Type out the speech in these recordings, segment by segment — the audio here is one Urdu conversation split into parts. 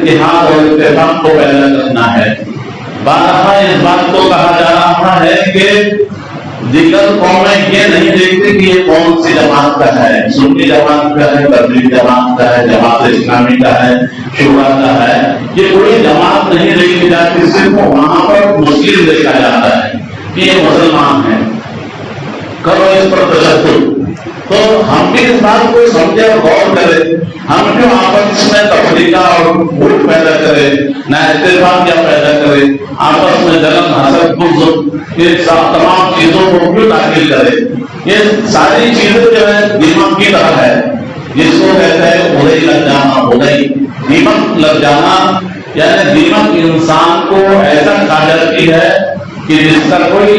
اتحاد اور اتفاق کو پیدا کرنا ہے۔ بارہا اس بات کو کہا جا رہا ہے کہ دیگر قومیں یہ نہیں دیکھتی کہ یہ کون سی جماعت کا ہے، سنی جماعت کا ہے، تبلیغ جماعت کا ہے، جماعت اسلامی کا ہے، شورا کا ہے، یہ کوئی جماعت نہیں دیکھی جاتی، صرف وہاں پر مسلم دیکھا جاتا ہے کہ یہ مسلمان ہے، کرو اس پر تشدد۔ تو ہم بھی اس بات کو سمجھے اور غور کرے، ہم کیوں آپس میں تفریقہ اور بھوٹ پیدا کرے، نہ اتفاق کیا پیدا کرے، آپس میں جلن حسد بغض، یہ تمام چیزوں کو کیوں داخل کرے؟ یہ ساری چیزیں جو ہے دیمک کی طرح ہے، جس کو کہتے ہیں ادئی لگ جانا، ادئی دیمک لگ جانا، یعنی دیمک انسان کو ایسا کھا جاتی ہے کہ جس کے اندر کوئی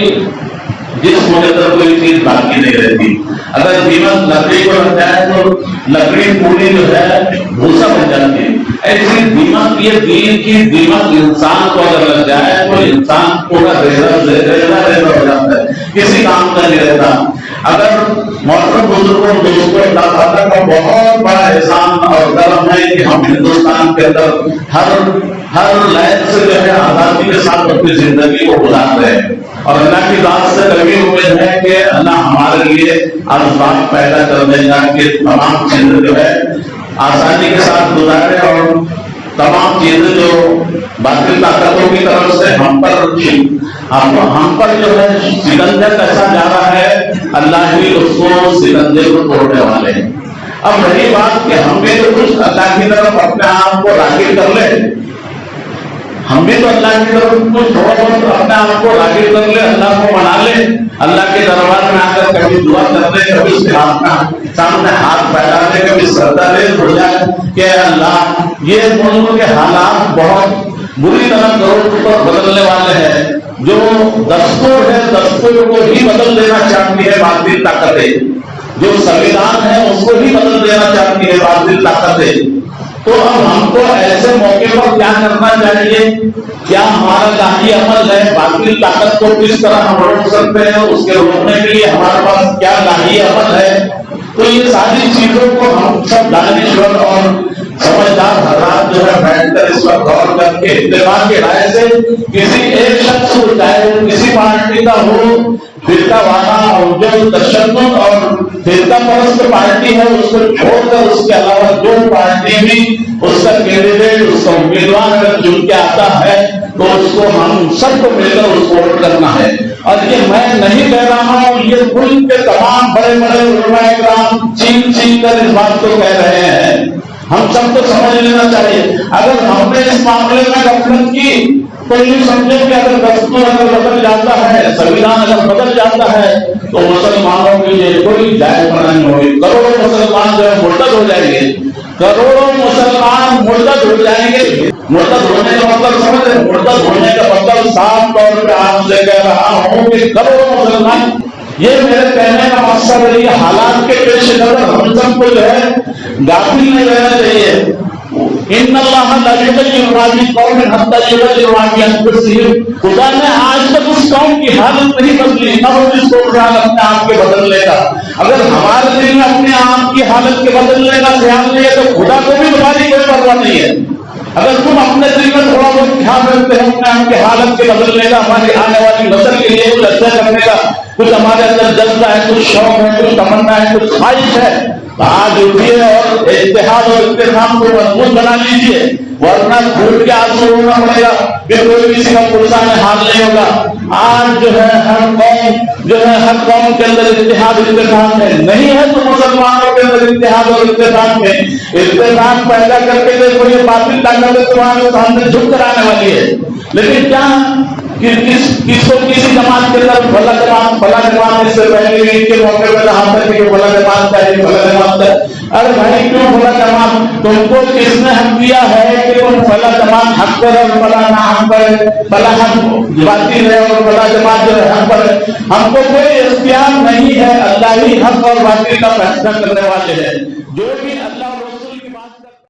چیز باقی نہیں رہتی۔ اگر دیمک لکڑی کو لگ جائے تو لکڑی پوری جو ہے بھوسا بن جاتی ہے، ایسی دیمک، یہ دین کی دیمک انسان کو اگر لگ جائے تو انسان پورا ریزہ ہو جاتا ہے، کسی کام کا نہیں رہتا۔ اگر محترم بزرگوں دوستوں، اللہ تعالیٰ کا بہت بڑا احسان اور کرم ہے کہ ہم ہندوستان کے اندر ہر لائن سے جو ہے آزادی کے ساتھ اپنی زندگی کو گزار رہے ہیں، اور اللہ کی ذات سے کبھی امید ہے کہ اللہ ہمارے لیے اسباب پیدا کر دے گا کہ تمام چیزیں جو ہے آسانی کے ساتھ گزارے، اور تمام چیزیں جو باطل طاقتوں کی طرف سے ہم پر جو ہے سکنجہ کسا جا رہا ہے، اللہ ہی اس کو سکنجے کو توڑنے والے ہیں۔ اب رہی بات کہ ہم بھی تو کچھ اللہ کی طرف اپنے آپ کو راغب کر لیں، ہم بھی تو اللہ کی طرف کچھ تھوڑا بہت اپنے آپ کو راغب کر لیں، اللہ کو منا لیں، اللہ کے دربار میں آ کر کبھی دعا کر لیں، کبھی اس کے سامنے ہاتھ پھیلا لیں، کبھی سجدہ ریز ہو جائے کہ اللہ یہ ملک کے حالات بہت بری طرح بدلنے والے ہیں، جو دستور ہے دستور کو ہی بدل دینا چاہتی ہے باطل طاقتیں، جو سنویدھان ہے اس کو ہی بدل دینا چاہتی ہے باطل طاقتیں۔ تو اب ہم کو ایسے موقع پر کیا کرنا چاہیے؟ کیا ہمارا لاہی عمل ہے؟ باطل طاقت کو کس طرح ہم روک سکتے ہیں؟ اس کے روکنے کے لیے ہمارے پاس کیا لاہی عمل ہے؟ تو یہ ساری چیزوں کو ہم سب دانشور اور سمجھدار حضرات جو ہے بیٹھ کر اس پر غور کر کے اتفاق کی رائے سے کسی ایک شخص کو، چاہے وہ کسی پارٹی کا ہو، فرقہ وارانہ اور جو تشدد اور فرقہ پرست پارٹی ہے اس کو چھوڑ کر اس کے علاوہ جو پارٹی بھی اس کا کینڈیڈیٹ، اس کا امیدوار اگر چن کے آتا ہے تو اس کو ہم سب کو مل کر اس کو ووٹ کرنا ہے۔ اور یہ میں نہیں کہہ رہا ہوں، یہ ملک کے تمام بڑے بڑے علماء کرام چین کر اس بات کو کہہ رہے ہیں، ہم سب کو سمجھ لینا چاہیے۔ اگر ہم نے اس معاملے میں غفلت کی تو یہ سمجھے کہ اگر دستور اگر بدل جاتا ہے، سنویدھان اگر بدل جاتا ہے تو مسلمانوں کے لیے کوئی جائز نہیں ہوگی، کروڑوں مسلمان جو ہے مرتد ہو جائیں گے، کروڑوں مسلمان مرتد ہو جائیں گے۔ مرتد ہونے کا مطلب سمجھے، مرتد ہونے کا مطلب صاف طور پہ آپ سے کہہ رہا ہوں کہ کروڑوں مسلمان، یہ میرے کہنے کا مقصد ہے کہ حالات کے پیش نظر ہم سب کو جو ہے غافل نہیں رہنا چاہیے۔ ان اللہ لا یغیر ما بقوم حتی یغیروا ما بانفسہم، خدا نے آج تک اس قوم کی حالت نہیں بدلی، نہ وہ جس کو خیال اپنے آپ کے بدلنے کا۔ اگر ہمارے دل میں اپنے آپ کی حالت کے بدلنے کا خیال نہیں ہے تو خدا کو بھی تمہاری کوئی پرواہ نہیں ہے۔ اگر تم اپنے دل میں تھوڑا بہت خیال رکھتے ہو اپنے آپ کے حالت کے بدلنے کا، ہماری آنے والی نسل کے لیے کچھ اچھا کرنے کا، کچھ ہمارے اندر جذبہ ہے، کچھ شوق ہے، کچھ تمنا ہے، کچھ خواہش ہے، آج اٹھیے اور اتحاد اور اتحاد کو مضبوط بنا لیجیے، ورنہ پھوٹ کے آنسو رونا پڑے گا، پھر کوئی کسی کا پرسان حال نہیں ہوگا۔ آج جو ہے ہر قوم کے اندر اتحاد ہے، نہیں ہے تو مسلمانوں کے اندر اتحاد اور اتحاد ہے، اتحاد پیدا کر کے دیکھو یہ باطل طاقت تمہارے سامنے جھک کر آنے والی ہے۔ لیکن کیا کس کو کسی جماعت کے اندر بھلا جماعت اس سے پہلے عید کے موقع پہ کہا تھا کہ بھلا جماعت ہے، بھلا جماعت ہے۔ ارے بھائی کیوں بھلا جماعت؟ تم کو کس نے حق دیا ہے کہ تم بھلا جماعت حق پر اور بھلا نہ حق پر، بھلا حق باطل ہے اور بھلا جماعت جو ہے حق پر ہے؟ ہم کو کوئی اختیار نہیں ہے، اللہ ہی حق اور باطل کا فیصلہ کرنے والے ہیں۔ جو بھی